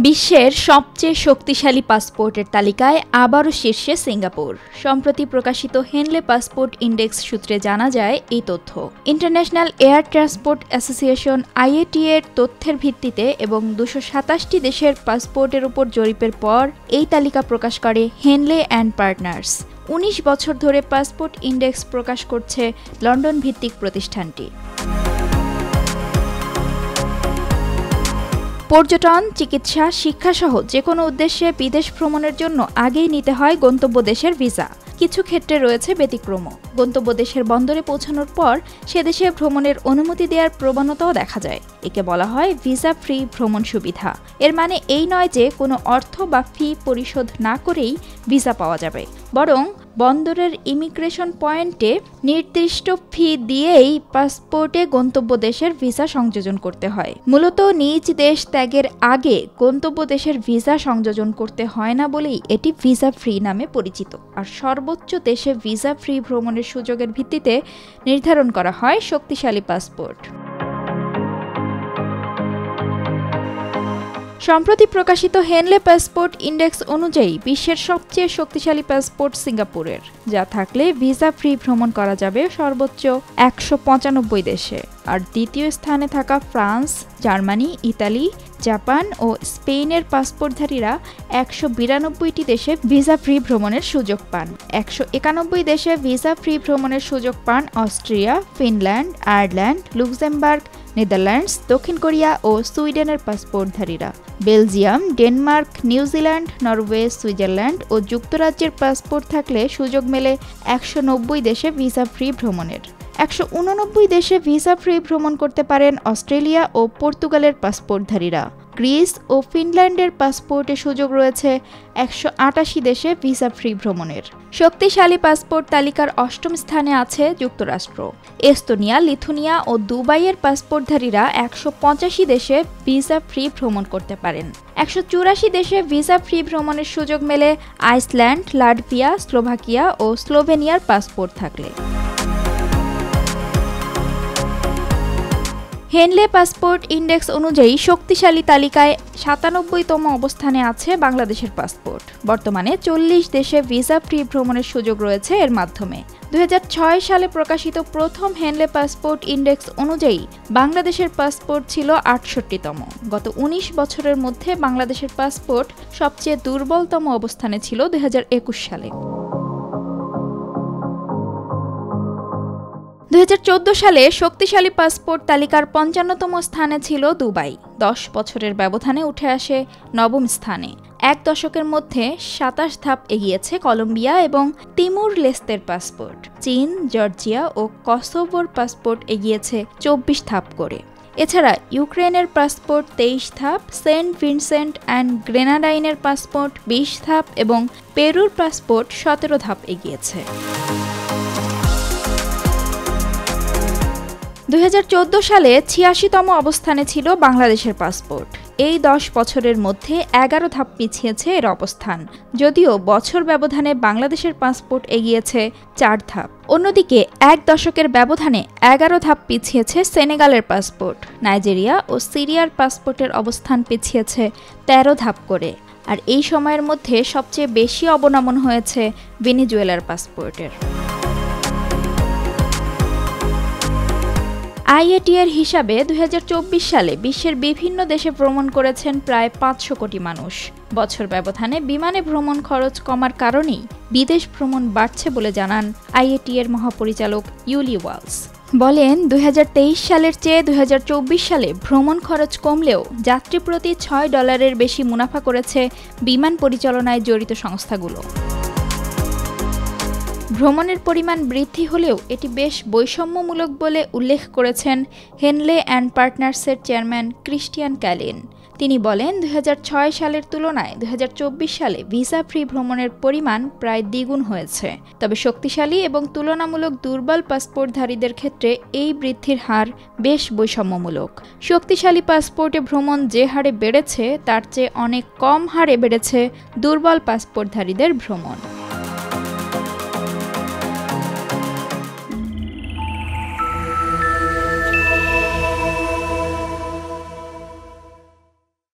বিশ্বের সবচেয়ে শক্তিশালী পাসপোর্টের তালিকায় আবারও শীর্ষে সিঙ্গাপুর। সম্প্রতি প্রকাশিত হেনলে পাসপোর্ট ইন্ডেক্স সূত্রে জানা যায় এই তথ্য। International air transport association IATA এর তথ্যের ভিত্তিতে এবং 227টি দেশের পাসপোর্টের উপর জরিপের পর এই তালিকা প্রকাশ করে হেনলে অ্যান্ড পার্টনার্স। 19 বছর ধরে পাসপোর্ট ইন্ডেক্স প্রকাশ করছে লন্ডন ভিত্তিক প্রতিষ্ঠানটি। পর্যটন, চিকিৎসা, শিক্ষাসহ যেকোনো উদ্দেশ্যে বিদেশ ভ্রমণের জন্য আগেই নিতে হয় গন্তব্য দেশের ভিসা। কিছু ক্ষেত্রে রয়েছে ব্যতিক্রমও। গন্তব্য দেশের বন্দরে পৌঁছানোর পর সে দেশে ভ্রমণের অনুমতি দেওয়ার প্রবণতাও দেখা যায়। একে বলা হয় ভিসা ফ্রি ভ্রমণ সুবিধা। এর মানে এই নয় যে কোনো অর্থ বা ফি পরিশোধ না করেই ভিসা পাওয়া যাবে, বরং বন্দরের ইমিগ্রেশন পয়েন্টে নির্দিষ্ট ফি দিয়েই পাসপোর্টে গন্তব্য দেশের ভিসা সংযোজন করতে হয়। মূলত নিজ দেশ ত্যাগের আগে গন্তব্য দেশের ভিসা সংযোজন করতে হয় না বলেই এটি ভিসা ফ্রি নামে পরিচিত। আর সর্বোচ্চ দেশে ভিসা ফ্রি ভ্রমণের সুযোগের ভিত্তিতে নির্ধারণ করা হয় শক্তিশালী পাসপোর্ট। সম্প্রতি প্রকাশিত হেনলে পাসপোর্ট ইন্ডেক্স অনুযায়ী বিশ্বের সবচেয়ে শক্তিশালী পাসপোর্ট সিঙ্গাপুরের, যা থাকলে ভিসা ফ্রি ভ্রমণ করা যাবে সর্বোচ্চ 195 দেশে। আর দ্বিতীয় স্থানে থাকা ফ্রান্স, জার্মানি, ইতালি, জাপান ও স্পেনের পাসপোর্টধারীরা 192টি দেশে ভিসা ফ্রি ভ্রমণের সুযোগ পান। 191 দেশে ভিসা ফ্রি ভ্রমণের সুযোগ পান Austria, Finland, Ireland, Luxembourg, Netherlands, দক্ষিণ কোরিয়া ও সুইডেনের পাসপোর্টধারীরা। Belgium, Denmark, New Zealand, Norway, Switzerland ও যুক্তরাজ্যের পাসপোর্ট থাকলে সুযোগ মেলে 190 দেশে ভিসা ফ্রি ভ্রমণের। 189 দেশে ভিসা ফ্রি ভ্রমণ করতে পারেন অস্ট্রেলিয়া ও পর্তুগালের পাসপোর্টধারীরা। গ্রিস ও ফিনল্যান্ডের পাসপোর্টে সুযোগ রয়েছে 188 দেশে ভিসা ফ্রি ভ্রমণের। শক্তিশালী পাসপোর্ট তালিকার 8ম স্থানে আছে যুক্তরাষ্ট্র। এস্তোনিয়া, লিথুনিয়া ও দুবাইয়ের পাসপোর্টধারীরা 185 দেশে ভিসা ফ্রি ভ্রমণ করতে পারেন। 184 দেশে ভিসা ফ্রি ভ্রমণের সুযোগ মেলে আইসল্যান্ড, লাটভিয়া, স্লোভাকিয়া ও স্লোভেনিয়ার পাসপোর্ট থাকলে। হেনলে পাসপোর্ট ইন্ডেক্স অনুযায়ী শক্তিশালী তালিকায় 97তম অবস্থানে আছে বাংলাদেশের পাসপোর্ট। বর্তমানে 40 দেশে ভিসা ফ্রি ভ্রমণের সুযোগ রয়েছে এর মাধ্যমে। 2006 সালে প্রকাশিত প্রথম হেনলে পাসপোর্ট ইন্ডেক্স অনুযায়ী বাংলাদেশের পাসপোর্ট ছিল 68তম। গত 19 বছরের মধ্যে বাংলাদেশের পাসপোর্ট সবচেয়ে দুর্বলতম অবস্থানে ছিল 2021 সালে। 2014 সালে শক্তিশালী পাসপোর্ট তালিকার 55তম স্থানে ছিল দুবাই। 10 বছরের ব্যবধানে উঠে আসে 9ম স্থানে। এক দশকের মধ্যে 27 ধাপ এগিয়েছে কলম্বিয়া এবং তিমুর লেস্তের পাসপোর্ট। চীন, জর্জিয়া ও কসোভোর পাসপোর্ট এগিয়েছে 24 ধাপ করে। এছাড়া ইউক্রেনের পাসপোর্ট 23 ধাপ, সেন্ট ভিনসেন্ট অ্যান্ড গ্রেনাডাইনের পাসপোর্ট 20 ধাপ এবং পেরুর পাসপোর্ট 17 ধাপ এগিয়েছে। 2014 সালে 86তম অবস্থানে ছিল বাংলাদেশের পাসপোর্ট। এই 10 বছরের মধ্যে 11 ধাপ পিছিয়েছে এর অবস্থান, যদিও বছর ব্যবধানে বাংলাদেশের পাসপোর্ট এগিয়েছে 4 ধাপ। অন্যদিকে এক দশকের ব্যবধানে 11 ধাপ পিছিয়েছে সেনেগালের পাসপোর্ট। নাইজেরিয়া ও সিরিয়ার পাসপোর্টের অবস্থান পিছিয়েছে 13 ধাপ করে। আর এই সময়ের মধ্যে সবচেয়ে বেশি অবনমন হয়েছে ভেনেজুয়েলার পাসপোর্টের। IATA এর হিসাবে 2024 সালে বিশ্বের বিভিন্ন দেশে ভ্রমণ করেছেন প্রায় 500 কোটি মানুষ। বছর ব্যবধানে বিমানে ভ্রমণ খরচ কমার কারণেই বিদেশ ভ্রমণ বাড়ছে বলে জানান IATA এর মহাপরিচালক ইউলি ওয়ালস। বলেন, 2023 সালের চেয়ে 2024 সালে ভ্রমণ খরচ কমলেও যাত্রী প্রতি $6 বেশি মুনাফা করেছে বিমান পরিচালনায় জড়িত সংস্থাগুলো। ভ্রমণের পরিমাণ বৃদ্ধি হলেও এটি বেশ বৈষম্যমূলক বলে উল্লেখ করেছেন হেনলে অ্যান্ড পার্টনার্সের চেয়ারম্যান ক্রিস্টিয়ান ক্যালিন। তিনি বলেন, 2006 সালের তুলনায় 2024 সালে ভিসা ফ্রি ভ্রমণের পরিমাণ প্রায় দ্বিগুণ হয়েছে। তবে শক্তিশালী এবং তুলনামূলক দুর্বল পাসপোর্টধারীদের ক্ষেত্রে এই বৃদ্ধির হার বেশ বৈষম্যমূলক। শক্তিশালী পাসপোর্টে ভ্রমণ যে হারে বেড়েছে তার চেয়ে অনেক কম হারে বেড়েছে দুর্বল পাসপোর্টধারীদের ভ্রমণ।